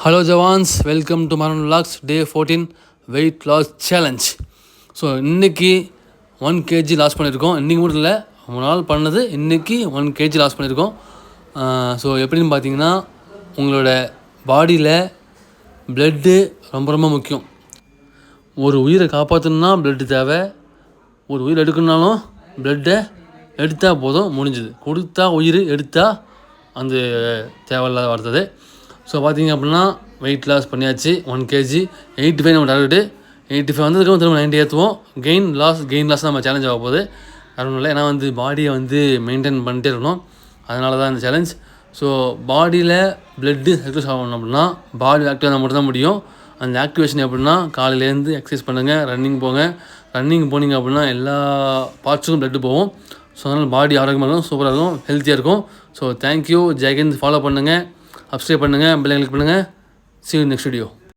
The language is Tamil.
Hello jawans, welcome to Maran vlogs. Day 14 weight loss challenge. So இன்றைக்கி 1 kg லாஸ் பண்ணியிருக்கோம். இன்றைக்கி மட்டும் இல்லை, 3 நாள் பண்ணது. இன்றைக்கி 1 kg லாஸ் பண்ணியிருக்கோம். ஸோ எப்படின்னு பார்த்தீங்கன்னா, உங்களோட பாடியில் ப்ளட்டு ரொம்ப ரொம்ப முக்கியம். ஒரு உயிரை காப்பாற்றணுன்னா ப்ளட்டு தேவை. ஒரு உயிர் எடுக்கணுனாலும் ப்ளட்டை எடுத்தால் போதும், முடிஞ்சுது. கொடுத்தா உயிர், எடுத்தால் அந்த தேவையில்லாத வார்த்தது. ஸோ பார்த்திங்க அப்படின்னா வெயிட் லாஸ் பண்ணியாச்சு. 1 kg 85 நம்ம டார்கெட்டு. 85 வந்ததுக்கு திரும்ப 90 ஏற்றுவோம். கெயின் லாஸ் நம்ம சேலஞ்ச் ஆக போகுது. அது இல்லை, ஏன்னா பாடியை மெயின்டைன் பண்ணிட்டே இருக்கணும். அதனால தான் இந்த சேலஞ்ச். ஸோ பாடியில் ப்ளட்டு சர்க்குலேட் ஆகணும் அப்படின்னா பாடி ஆக்டிவாக மட்டும் தான் முடியும். அந்த ஆக்டிவேஷன் எப்படின்னா, காலையிலேருந்து எக்ஸசைஸ் பண்ணுங்கள், ரன்னிங் போங்க. ரன்னிங் போனீங்க அப்படின்னா எல்லா பார்ட்ஸுக்கும் ப்ளட்டு போகும். ஸோ அதனால் பாடி ஆரோக்கியமாக இருக்கும், சூப்பராக இருக்கும், ஹெல்த்தியாக இருக்கும். ஸோ தேங்க்யூ, ஜெய்ஹிந்த். ஃபாலோ பண்ணுங்கள், சப்ஸ்கிரைப் பண்ணுங்கள், பெல் ஐகான் கிளிக் பண்ணுங்கள். See you in next video.